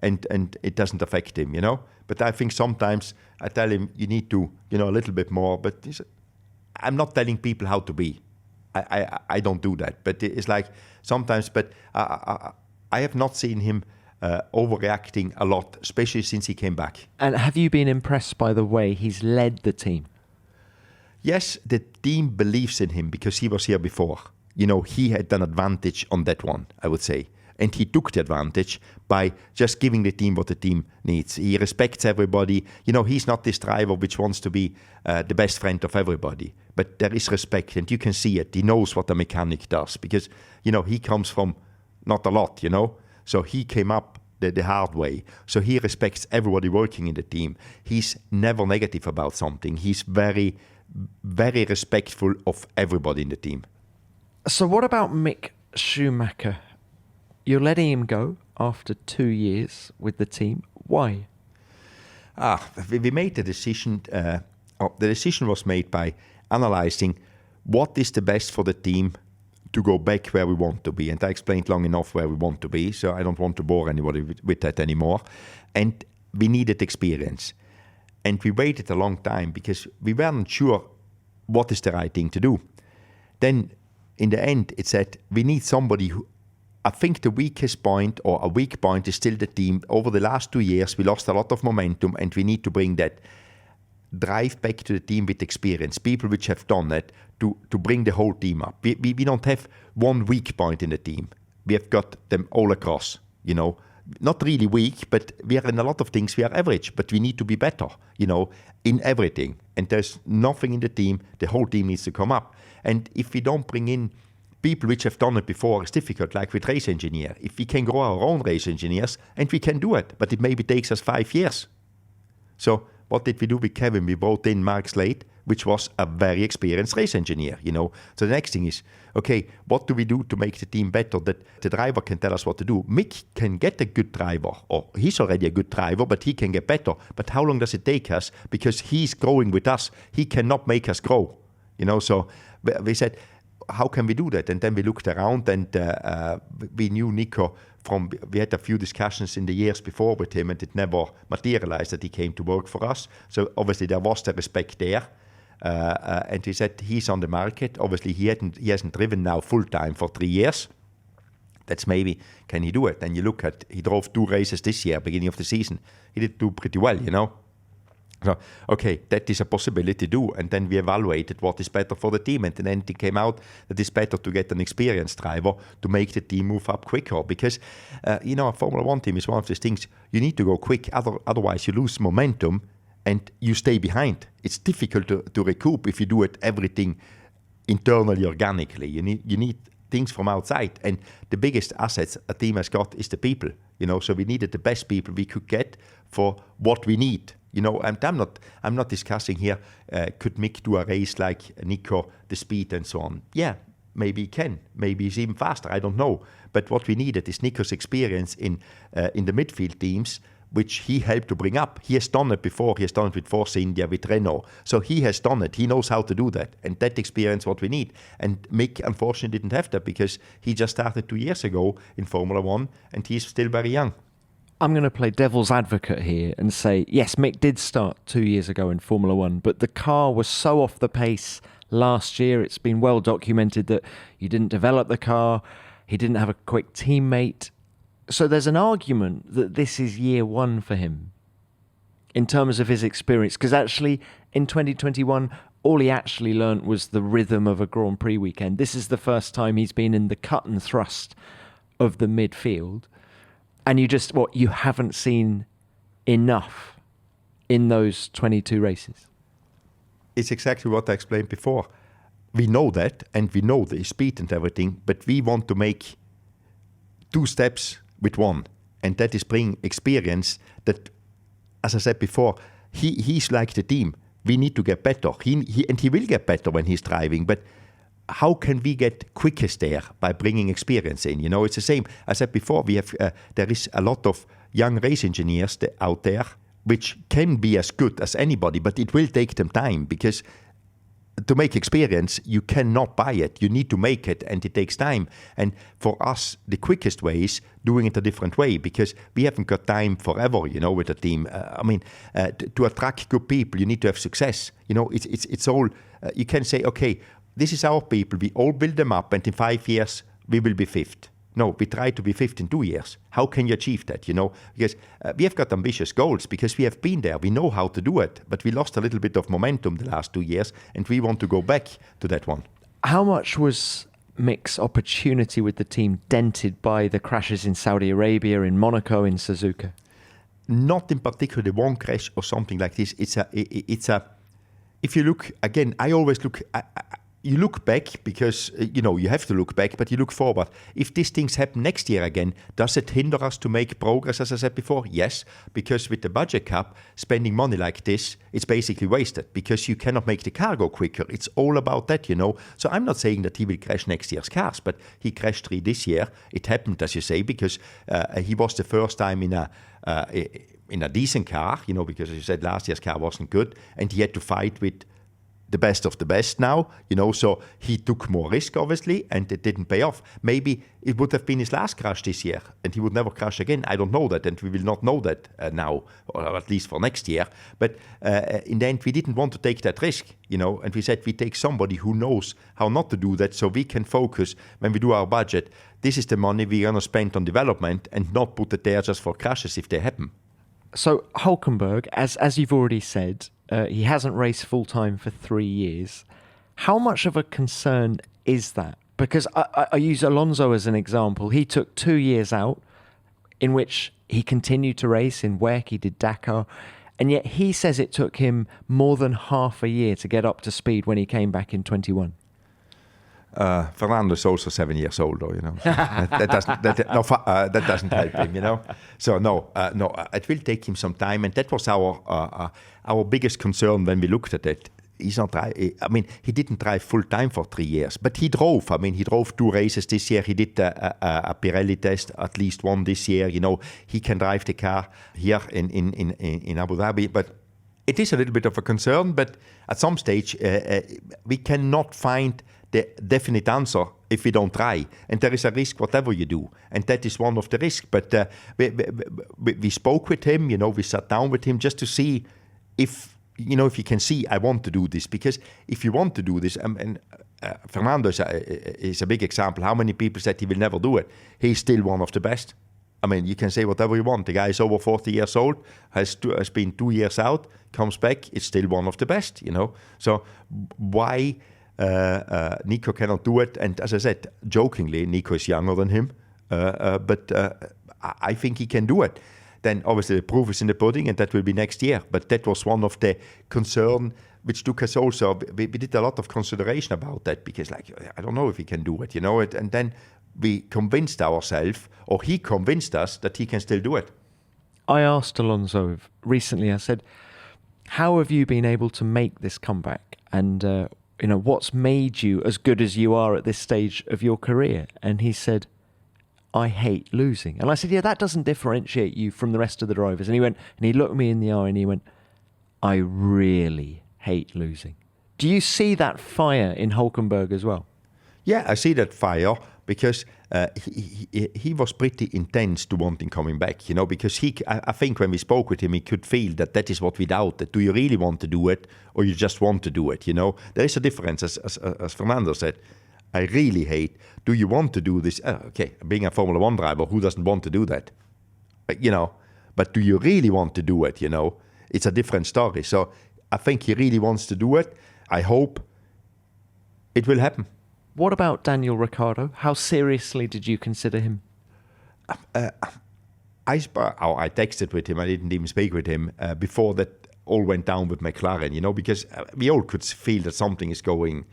B: and it doesn't affect him, But I think sometimes I tell him, you need to, a little bit more. But I'm not telling people how to be. I don't do that. But it's like sometimes, but I have not seen him overreacting a lot, especially since he came back.
A: And have you been impressed by the way he's led the team?
B: Yes, the team believes in him because he was here before. He had an advantage on that one, I would say. And he took the advantage by just giving the team what the team needs. He respects everybody. He's not this driver which wants to be the best friend of everybody. But there is respect, and you can see it. He knows what a mechanic does because, he comes from not a lot, So he came up the hard way. So he respects everybody working in the team. He's never negative about something. He's very, very respectful of everybody in the team.
A: So what about Mick Schumacher? You're letting him go after 2 years with the team. Why?
B: We made the decision. The decision was made by analyzing what is the best for the team to go back where we want to be. And I explained long enough where we want to be, so I don't want to bore anybody with that anymore. And we needed experience. And we waited a long time because we weren't sure what is the right thing to do. Then, in the end, it said, we need somebody who, I think the weakest point or a weak point is still the team. Over the last 2 years, we lost a lot of momentum and we need to bring that drive back to the team with experience, people which have done it, to bring the whole team up. We don't have one weak point in the team. We have got them all across, Not really weak, but we are in a lot of things, we are average, but we need to be better, in everything. And there's nothing in the team, the whole team needs to come up. And if we don't bring in people which have done it before, it's difficult, like with race engineer. If we can grow our own race engineers, and we can do it, but it maybe takes us 5 years. So what did we do with Kevin? We brought in Mark Slade, which was a very experienced race engineer, So the next thing is, okay, what do we do to make the team better, that the driver can tell us what to do? Mick can get a good driver, or he's already a good driver, but he can get better. But how long does it take us? Because he's growing with us. He cannot make us grow, So we said, how can we do that? And then we looked around and we knew Nico we had a few discussions in the years before with him and it never materialized that he came to work for us. So obviously there was the respect there. And we said, he's on the market. Obviously he hasn't driven now full time for 3 years. That's maybe, can he do it? And you look at, he drove 2 races this year, beginning of the season. He did do pretty well, So, okay, that is a possibility to do. And then we evaluated what is better for the team. And then it came out that it's better to get an experienced driver to make the team move up quicker. Because, a Formula One team is one of these things, you need to go quick. Otherwise, you lose momentum and you stay behind. It's difficult to recoup if you do everything internally, organically. You need things from outside. And the biggest assets a team has got is the people. So we needed the best people we could get for what we need. And I'm not discussing here, could Mick do a race like Nico, the speed and so on? Yeah, maybe he can. Maybe he's even faster, I don't know. But what we needed is Nico's experience in the midfield teams, which he helped to bring up. He has done it before. He has done it with Force India, with Renault. So he has done it. He knows how to do that. And that experience what we need. And Mick, unfortunately, didn't have that because he just started 2 years ago in Formula One and he's still very young.
A: I'm going to play devil's advocate here and say, yes, Mick did start 2 years ago in Formula One, but the car was so off the pace last year. It's been well documented that you didn't develop the car. He didn't have a quick teammate. So there's an argument that this is year one for him in terms of his experience, because actually in 2021, all he actually learnt was the rhythm of a Grand Prix weekend. This is the first time he's been in the cut and thrust of the midfield. And you haven't seen enough in those 22 races.
B: It's exactly what I explained before. We know that, and we know the speed and everything, but we want to make 2 steps with one, and that is bring experience that, as I said before, he's like the team. We need to get better. He will get better when he's driving, but how can we get quickest there by bringing experience in? It's the same. I said before, we have there is a lot of young race engineers out there which can be as good as anybody, but it will take them time because to make experience, you cannot buy it. You need to make it, and it takes time. And for us, the quickest way is doing it a different way, because we haven't got time forever, with a team. To attract good people, you need to have success. It's all, you can say, okay, this is our people. We all build them up, and in 5 years, we will be fifth. No, we try to be fifth in 2 years. How can you achieve that, Because we have got ambitious goals, because we have been there. We know how to do it, but we lost a little bit of momentum the last 2 years, and we want to go back to that one.
A: How much was Mick's opportunity with the team dented by the crashes in Saudi Arabia, in Monaco, in Suzuka?
B: Not in particular the one crash or something like this. It's a. If you look again, I always look. You look back because, you have to look back, but you look forward. If these things happen next year again, does it hinder us to make progress, as I said before? Yes, because with the budget cap, spending money like this, it's basically wasted, because you cannot make the car go quicker. It's all about that, So I'm not saying that he will crash next year's cars, but he crashed 3 this year. It happened, as you say, because he was the first time in a decent car, because as you said, last year's car wasn't good, and he had to fight with the best of the best now, so he took more risk, obviously, and it didn't pay off. Maybe it would have been his last crash this year, and he would never crash again. I don't know that, and we will not know that now, or at least for next year. But in the end, we didn't want to take that risk, and we said we take somebody who knows how not to do that, so we can focus when we do our budget. This is the money we're going to spend on development, and not put it there just for crashes if they happen.
A: So Hulkenberg, as you've already said, he hasn't raced full-time for 3 years. How much of a concern is that? Because I use Alonso as an example. He took 2 years out in which he continued to race in WEC, he did Dakar, and yet he says it took him more than half a year to get up to speed when he came back in 21.
B: Fernando is also 7 years old, though, that doesn't help him, So no, it will take him some time, and that was our biggest concern when we looked at it. He's not. He didn't drive full time for 3 years, but he drove. He drove 2 races this year. He did a Pirelli test, at least one this year. He can drive the car here in Abu Dhabi, but it is a little bit of a concern. But at some stage, we cannot find the definite answer if we don't try. And there is a risk whatever you do. And that is one of the risks. But we spoke with him, we sat down with him just to see if you can see, I want to do this. Because if you want to do this, Fernando is a big example. How many people said he will never do it? He's still one of the best. You can say whatever you want. The guy is over 40 years old, has been 2 years out, comes back, it's still one of the best, So why Nico cannot do it? And as I said, jokingly, Nico is younger than him, but I think he can do it. Then obviously the proof is in the pudding, and that will be next year. But that was one of the concern which took us also. We did a lot of consideration about that, because I don't know if he can do it, and then we convinced ourselves, or he convinced us, that he can still do it.
A: I asked Alonso recently, I said, how have you been able to make this comeback? And what's made you as good as you are at this stage of your career? And he said, I hate losing. And I said, yeah, that doesn't differentiate you from the rest of the drivers. And he went, and he looked me in the eye and he went, I really hate losing. Do you see that fire in Hulkenberg as well?
B: Yeah, I see that fire, because he was pretty intense to wanting coming back, because I think when we spoke with him, he could feel that is what we doubted. Do you really want to do it, or you just want to do it, There is a difference, as Fernando said. I really hate. Do you want to do this? Okay, being a Formula 1 driver, who doesn't want to do that? But do you really want to do it, It's a different story. So I think he really wants to do it. I hope it will happen.
A: What about Daniel Ricciardo? How seriously did you consider him?
B: I texted with him. I didn't even speak with him before that all went down with McLaren, because we all could feel that something is going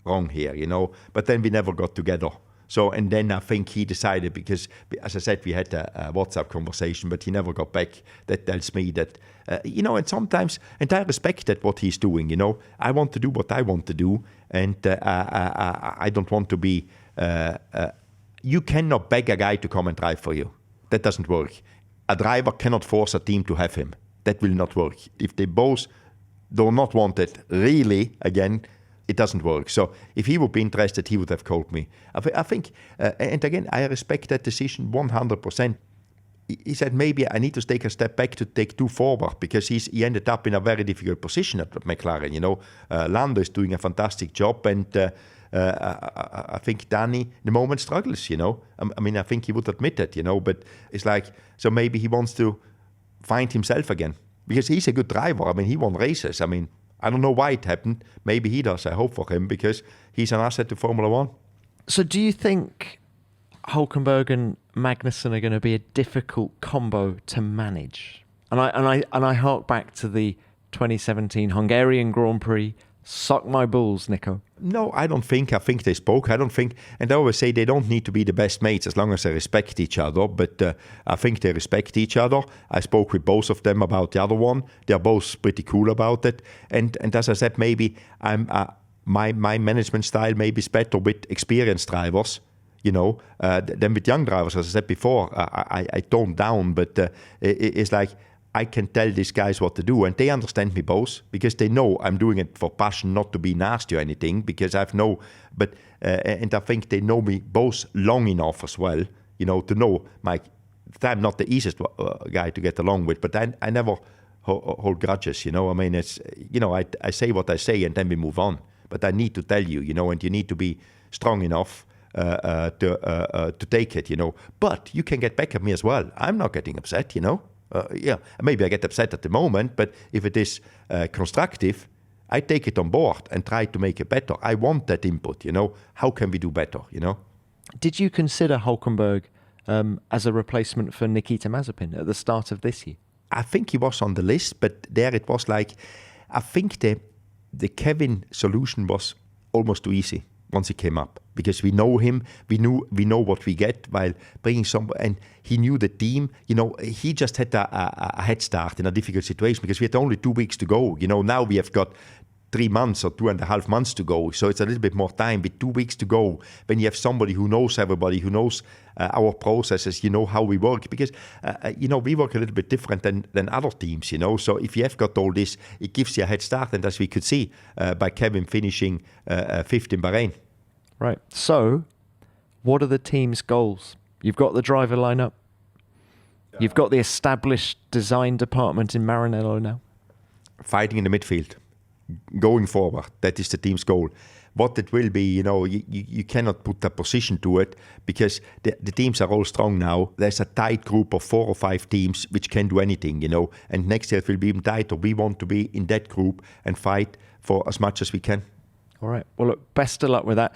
B: wrong here, but then we never got together. So, and then I think he decided, because, as I said, we had a WhatsApp conversation, but he never got back. That tells me that, and sometimes, and I respect that what he's doing, I want to do what I want to do, and I don't want to be, you cannot beg a guy to come and drive for you. That doesn't work. A driver cannot force a team to have him. That will not work. If they both do not want it, really, again, it doesn't work. So if he would be interested, he would have called me. I think, and again, I respect that decision 100%. He said, maybe I need to take a step back to take 2 forward, because he ended up in a very difficult position at McLaren. Lando is doing a fantastic job, and I think Danny, in the moment, struggles. I think he would admit that. But it's like, so maybe he wants to find himself again, because he's a good driver. He won races. I don't know why it happened. Maybe he does. I hope for him, because he's an asset to Formula One.
A: So do you think Hulkenberg and Magnussen are going to be a difficult combo to manage? And I hark back to the 2017 Hungarian Grand Prix. Suck my balls, Nico.
B: No, I don't think. I think they spoke. I don't think, and I always say they don't need to be the best mates as long as they respect each other. But I think they respect each other. I spoke with both of them about the other one. They're both pretty cool about it. And as I said, maybe my management style maybe is better with experienced drivers, than with young drivers. As I said before, I tone down, but it's like, I can tell these guys what to do, and they understand me both, because they know I'm doing it for passion, not to be nasty or anything, because and I think they know me both long enough as well, to know I'm not the easiest guy to get along with, but I never hold grudges, it's, I say what I say and then we move on, but I need to tell you, and you need to be strong enough to take it, but you can get back at me as well. I'm not getting upset, maybe I get upset at the moment, but if it is constructive, I take it on board and try to make it better. I want that input, How can we do better,
A: Did you consider Hulkenberg as a replacement for Nikita Mazepin at the start of this year?
B: I think he was on the list, but there it was like, I think the Kevin solution was almost too easy once he came up, because we know him, we know what we get while bringing and he knew the team. He just had a head start in a difficult situation, because we had only 2 weeks to go. Now we have got 3 months or 2.5 months to go, so it's a little bit more time. With 2 weeks to go, when you have somebody who knows everybody, who knows our processes, how we work, because we work a little bit different than other teams. So if you have got all this, it gives you a head start, and as we could see by Kevin finishing 5th in Bahrain.
A: Right. So, what are the team's goals? You've got the driver lineup. You've got the established design department in Maranello now.
B: Fighting in the midfield, going forward. That is the team's goal. What it will be, you cannot put a position to it, because the teams are all strong now. There's a tight group of 4 or 5 teams which can do anything, and next year it will be even tighter. We want to be in that group and fight for as much as we can.
A: All right. Well, look, best of luck with that.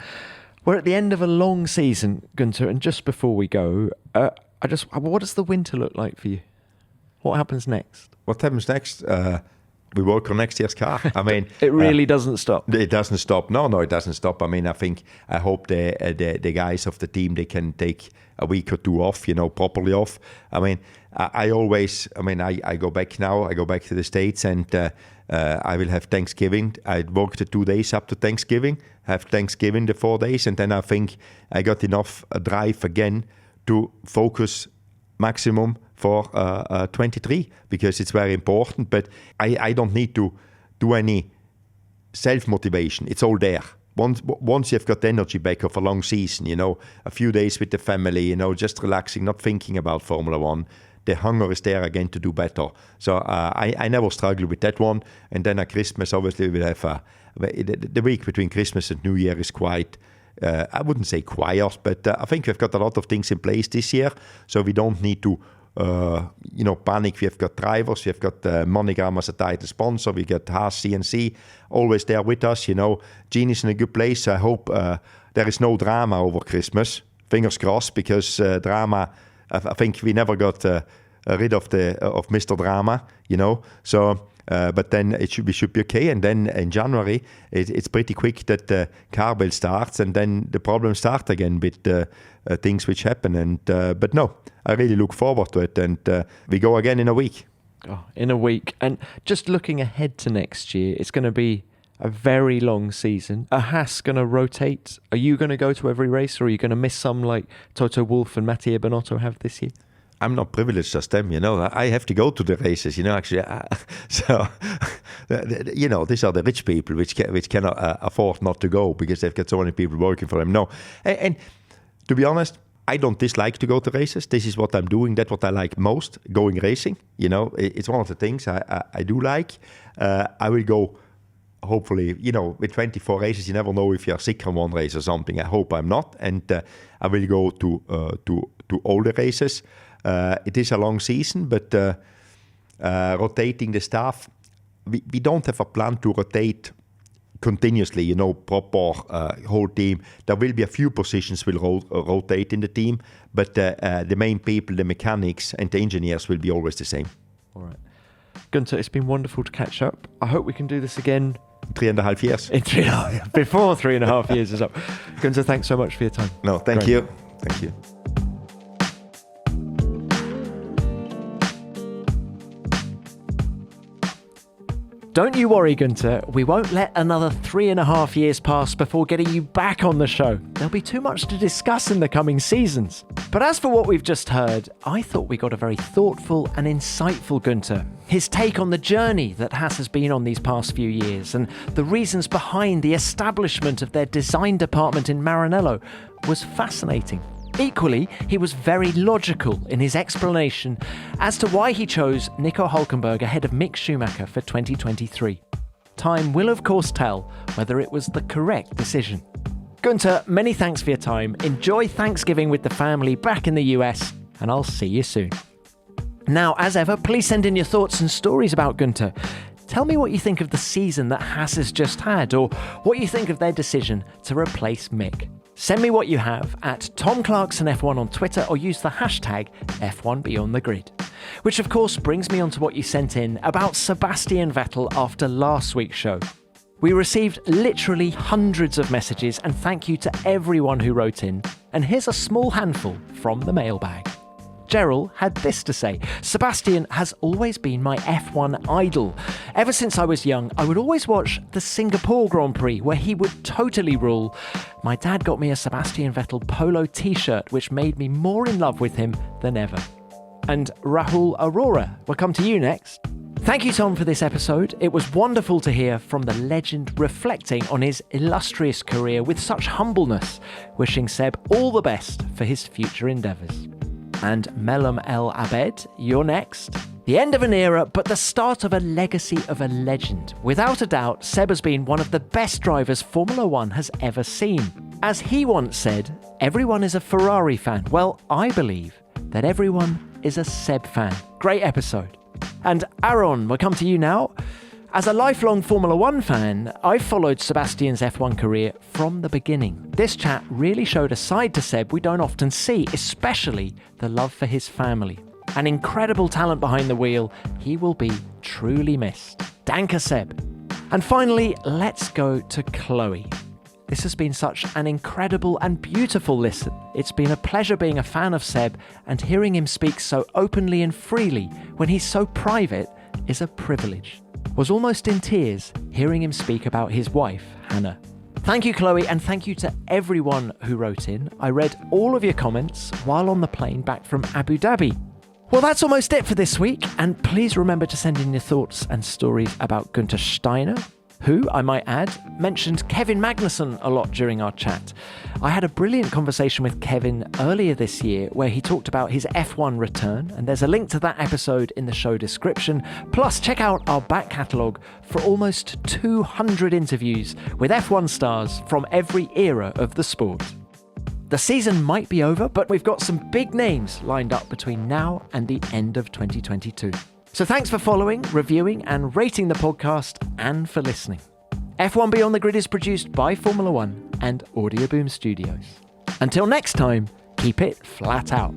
A: We're at the end of a long season, Guenther, and just before we go, what does the winter look like for you? What happens next?
B: What happens next? We work on next year's car.
A: It really doesn't stop.
B: It doesn't stop. No, it doesn't stop. I hope the guys of the team, they can take a week or 2 off, properly off. I always, I go back now. I go back to the States, and I will have Thanksgiving. I work the 2 days up to Thanksgiving, have Thanksgiving the 4 days, and then I think I got enough drive again to focus maximum for 23, because it's very important. But I don't need to do any self-motivation. It's all there. Once you've got the energy back of a long season, a few days with the family, just relaxing, not thinking about Formula One, the hunger is there again to do better. So I never struggle with that one. And then at Christmas, obviously, we'll have the week between Christmas and New Year is quite, I wouldn't say quiet, but I think we've got a lot of things in place this year. So we don't need to, panic. We have got drivers, we have got MoneyGram as a title sponsor, we got Haas CNC always there with us. Gene is in a good place. I hope there is no drama over Christmas. Fingers crossed, because drama, I think we never got rid of Mr. Drama, So, but then we should be okay. And then in January, it's pretty quick that the car build starts, and then the problems start again with things which happen. And but no, I really look forward to it. And we go again in a week.
A: Oh, in a week. And just looking ahead to next year, it's going to be a very long season. Are Haas going to rotate? Are you going to go to every race, or are you going to miss some like Toto Wolff and Mattia Binotto have this year?
B: I'm not privileged as them, I have to go to the races, actually. So these are the rich people which cannot afford not to go because they've got so many people working for them. No, and to be honest, I don't dislike to go to races. This is what I'm doing. That's what I like most, going racing. It's one of the things I do like. I will go, hopefully, with 24 races, you never know if you're sick on one race or something. I hope I'm not. And I will go to all the races. It is a long season, but rotating the staff, we don't have a plan to rotate continuously, proper whole team. There will be a few positions will rotate in the team, but the main people, the mechanics and the engineers will be always the same.
A: All right. Guenther, it's been wonderful to catch up. I hope we can do this again.
B: 3.5 years.
A: Before 3.5 years is up. Guenther, thanks so much for your time.
B: No, thank you. Thank you.
A: Don't you worry, Guenther. We won't let another 3.5 years pass before getting you back on the show. There'll be too much to discuss in the coming seasons. But as for what we've just heard, I thought we got a very thoughtful and insightful Guenther. His take on the journey that Haas has been on these past few years and the reasons behind the establishment of their design department in Maranello was fascinating. Equally, he was very logical in his explanation as to why he chose Nico Hulkenberg ahead of Mick Schumacher for 2023. Time will of course tell whether it was the correct decision. Guenther, many thanks for your time. Enjoy Thanksgiving with the family back in the US, and I'll see you soon. Now, as ever, please send in your thoughts and stories about Guenther. Tell me what you think of the season that Haas has just had, or what you think of their decision to replace Mick. Send me what you have at Tom Clarkson F1 on Twitter, or use the hashtag F1BeyondTheGrid. Which of course brings me on to what you sent in about Sebastian Vettel after last week's show. We received literally hundreds of messages, and thank you to everyone who wrote in. And here's a small handful from the mailbag. Gerald had this to say: Sebastian has always been my F1 idol. Ever since I was young, I would always watch the Singapore Grand Prix where he would totally rule. My dad got me a Sebastian Vettel polo t-shirt, which made me more in love with him than ever. And Rahul Arora will come to you next. Thank you, Tom, for this episode. It was wonderful to hear from the legend reflecting on his illustrious career with such humbleness, wishing Seb all the best for his future endeavours. And Melam El Abed, you're next. The end of an era, but the start of a legacy of a legend. Without a doubt, Seb has been one of the best drivers Formula One has ever seen. As he once said, everyone is a Ferrari fan. Well, I believe that everyone is a Seb fan. Great episode. And Aaron, we'll come to you now. As a lifelong Formula One fan, I've followed Sebastian's F1 career from the beginning. This chat really showed a side to Seb we don't often see, especially the love for his family. An incredible talent behind the wheel, he will be truly missed. Danke, Seb. And finally, let's go to Chloe. This has been such an incredible and beautiful listen. It's been a pleasure being a fan of Seb, and hearing him speak so openly and freely when he's so private is a privilege. Was almost in tears hearing him speak about his wife, Hannah. Thank you, Chloe, and thank you to everyone who wrote in. I read all of your comments while on the plane back from Abu Dhabi. Well, that's almost it for this week, and please remember to send in your thoughts and stories about Guenther Steiner, who, I might add, mentioned Kevin Magnussen a lot during our chat. I had a brilliant conversation with Kevin earlier this year where he talked about his F1 return, and there's a link to that episode in the show description. Plus, check out our back catalogue for almost 200 interviews with F1 stars from every era of the sport. The season might be over, but we've got some big names lined up between now and the end of 2022. So thanks for following, reviewing and rating the podcast, and for listening. F1 Beyond the Grid is produced by Formula One and Audio Boom Studios. Until next time, keep it flat out.